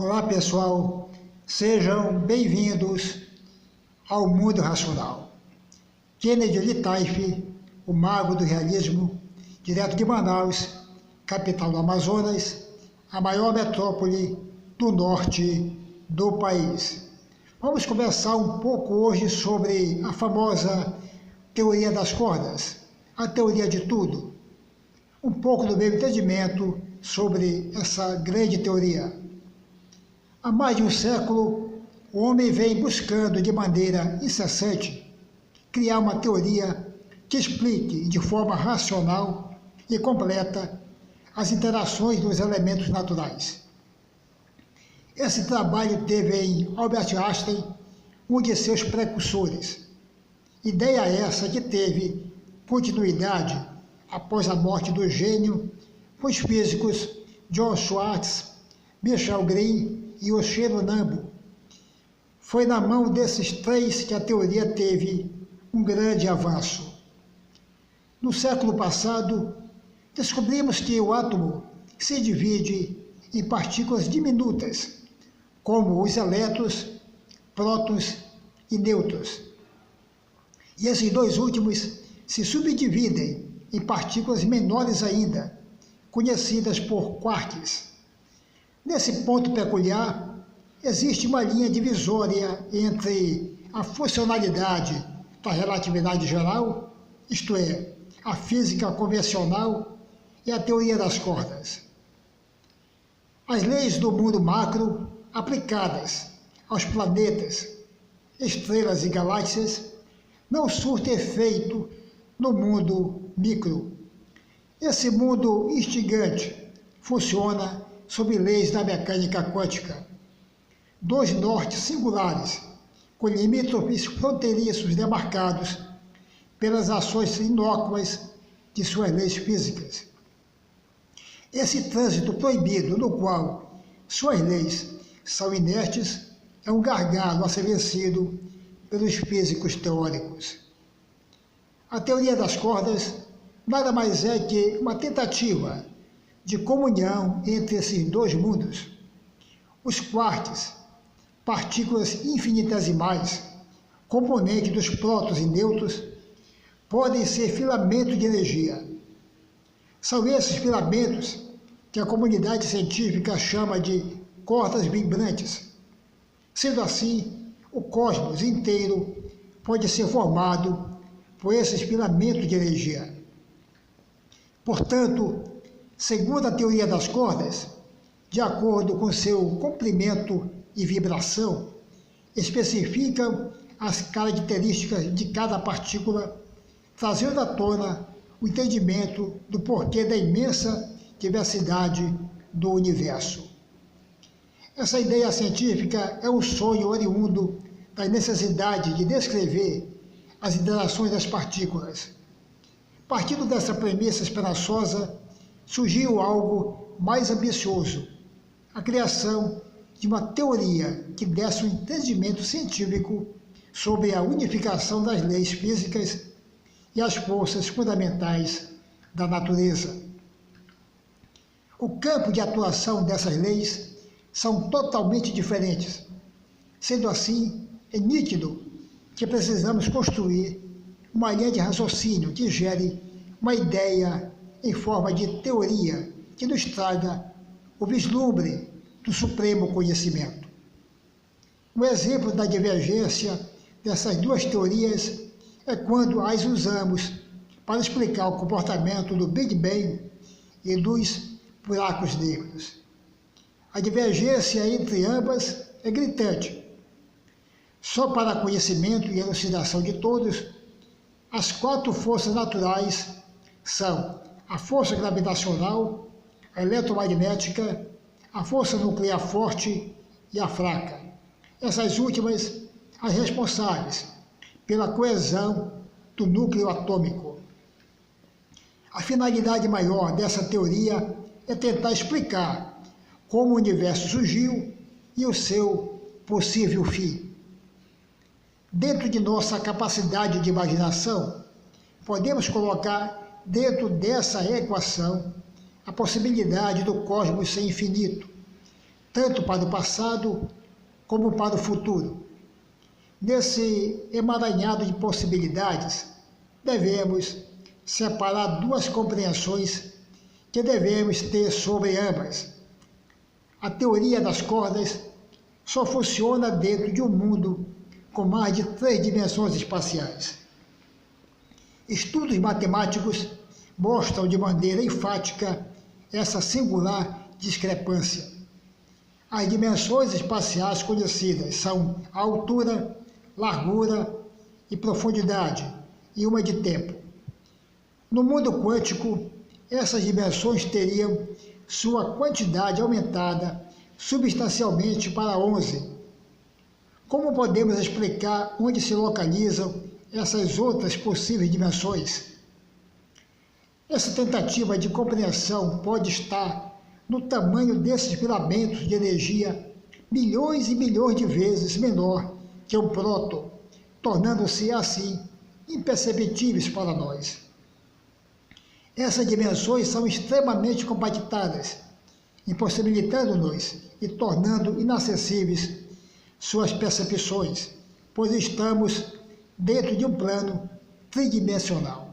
Olá pessoal, sejam bem-vindos ao Mundo Racional. Kennedy Litaif, o mago do realismo, direto de Manaus, capital do Amazonas, a maior metrópole do norte do país. Vamos conversar um pouco hoje sobre a famosa teoria das cordas, a teoria de tudo. Um pouco do meu entendimento sobre essa grande teoria. Há mais de um século, o homem vem buscando de maneira incessante criar uma teoria que explique de forma racional e completa as interações dos elementos naturais. Esse trabalho teve em Albert Einstein um de seus precursores. Ideia essa que teve continuidade após a morte do gênio com os físicos John Schwartz, Michael Green e Oshiro Nambu. Foi na mão desses três que a teoria teve um grande avanço. No século passado, descobrimos que o átomo se divide em partículas diminutas, como os elétrons, prótons e nêutrons. E esses dois últimos se subdividem em partículas menores ainda, conhecidas por quarks. Nesse ponto peculiar, existe uma linha divisória entre a funcionalidade da relatividade geral, isto é, a física convencional, e a teoria das cordas. As leis do mundo macro, aplicadas aos planetas, estrelas e galáxias, não surtem efeito no mundo micro. Esse mundo instigante funciona sob leis da mecânica quântica. Dois nortes singulares, com limítrofes fronteiriços demarcados pelas ações inócuas de suas leis físicas. Esse trânsito proibido, no qual suas leis são inertes, é um gargalo a ser vencido pelos físicos teóricos. A teoria das cordas nada mais é que uma tentativa de comunhão entre esses dois mundos. Os quarks, partículas infinitesimais, componentes dos prótons e nêutrons, podem ser filamentos de energia. São esses filamentos que a comunidade científica chama de cordas vibrantes. Sendo assim, o cosmos inteiro pode ser formado por esses filamentos de energia. Portanto, segundo a teoria das cordas, de acordo com seu comprimento e vibração, especificam as características de cada partícula, trazendo à tona o entendimento do porquê da imensa diversidade do universo. Essa ideia científica é um sonho oriundo da necessidade de descrever as interações das partículas. Partindo dessa premissa esperançosa, surgiu algo mais ambicioso, a criação de uma teoria que desse um entendimento científico sobre a unificação das leis físicas e as forças fundamentais da natureza. O campo de atuação dessas leis são totalmente diferentes. Sendo assim, é nítido que precisamos construir uma linha de raciocínio que gere uma ideia em forma de teoria que nos traga o vislumbre do supremo conhecimento. Um exemplo da divergência dessas duas teorias é quando as usamos para explicar o comportamento do Big Bang e dos buracos negros. A divergência entre ambas é gritante. Só para conhecimento e elucidação de todos, as quatro forças naturais são a força gravitacional, a eletromagnética, a força nuclear forte e a fraca. Essas últimas, as responsáveis pela coesão do núcleo atômico. A finalidade maior dessa teoria é tentar explicar como o universo surgiu e o seu possível fim. Dentro de nossa capacidade de imaginação, podemos colocar dentro dessa equação a possibilidade do cosmos ser infinito, tanto para o passado como para o futuro. Nesse emaranhado de possibilidades, devemos separar duas compreensões que devemos ter sobre ambas. A teoria das cordas só funciona dentro de um mundo com mais de 3 dimensões espaciais. Estudos matemáticos mostram de maneira enfática essa singular discrepância. As dimensões espaciais conhecidas são a altura, largura e profundidade, e uma de tempo. No mundo quântico, essas dimensões teriam sua quantidade aumentada substancialmente para 11. Como podemos explicar onde se localizam essas outras possíveis dimensões? Essa tentativa de compreensão pode estar no tamanho desses filamentos de energia milhões e milhões de vezes menor que um próton, tornando-se assim imperceptíveis para nós. Essas dimensões são extremamente compactadas, impossibilitando-nos e tornando inacessíveis suas percepções, pois estamos dentro de um plano tridimensional.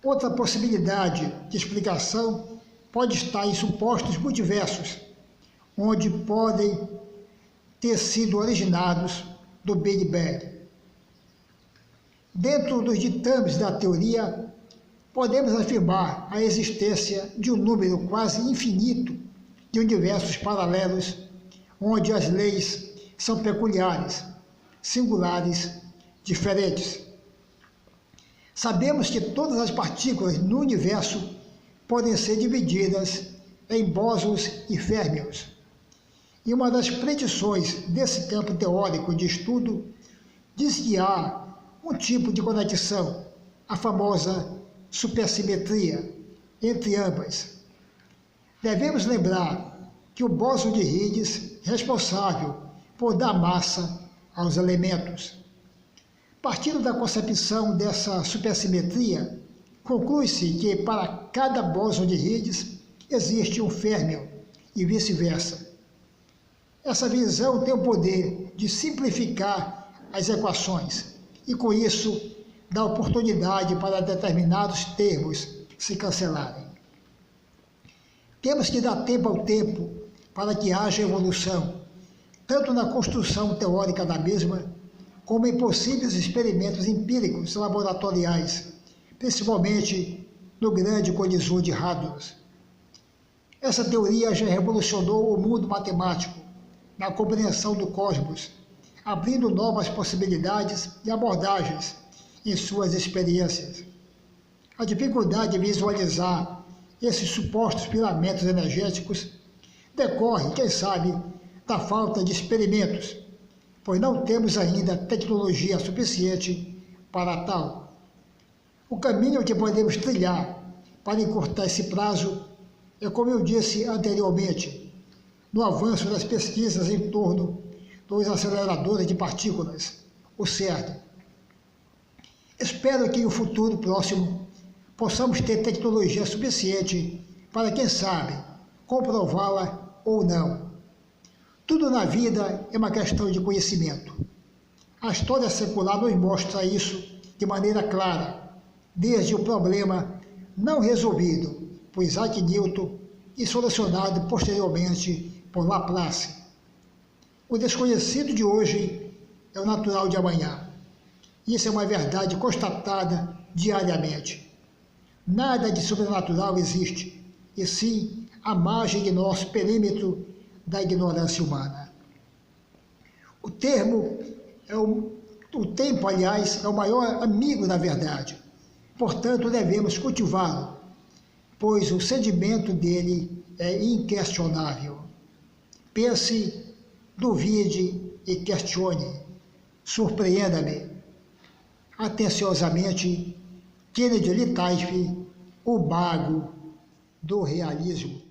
Outra possibilidade de explicação pode estar em supostos multiversos, onde podem ter sido originados do Big Bang. Dentro dos ditames da teoria, podemos afirmar a existência de um número quase infinito de universos paralelos, onde as leis são peculiares, singulares, diferentes. Sabemos que todas as partículas no universo podem ser divididas em bósons e férmions. E uma das predições desse campo teórico de estudo diz que há um tipo de conexão, a famosa supersimetria, entre ambas. Devemos lembrar que o bóson de Higgs é responsável por dar massa aos elementos. Partindo da concepção dessa supersimetria, conclui-se que para cada bóson de Higgs existe um férmion e vice-versa. Essa visão tem o poder de simplificar as equações e, com isso, dá oportunidade para determinados termos se cancelarem. Temos que dar tempo ao tempo para que haja evolução, tanto na construção teórica da mesma, como em possíveis experimentos empíricos laboratoriais, principalmente no grande colisor de hadrons. Essa teoria já revolucionou o mundo matemático na compreensão do cosmos, abrindo novas possibilidades e abordagens em suas experiências. A dificuldade de visualizar esses supostos filamentos energéticos decorre, quem sabe, da falta de experimentos, pois não temos ainda tecnologia suficiente para tal. O caminho que podemos trilhar para encurtar esse prazo é, como eu disse anteriormente, no avanço das pesquisas em torno dos aceleradores de partículas, o CERN. Espero que em um futuro próximo possamos ter tecnologia suficiente para, quem sabe, comprová-la ou não. Tudo na vida é uma questão de conhecimento. A história secular nos mostra isso de maneira clara, desde o problema não resolvido por Isaac Newton e solucionado posteriormente por Laplace. O desconhecido de hoje é o natural de amanhã. Isso é uma verdade constatada diariamente. Nada de sobrenatural existe, e sim à margem de nosso perímetro da ignorância humana. O tempo, aliás, é o maior amigo da verdade. Portanto, devemos cultivá-lo, pois o sedimento dele é inquestionável. Pense, duvide e questione. Surpreenda-me. Atenciosamente, Kennedy Litaif, o mago do realismo.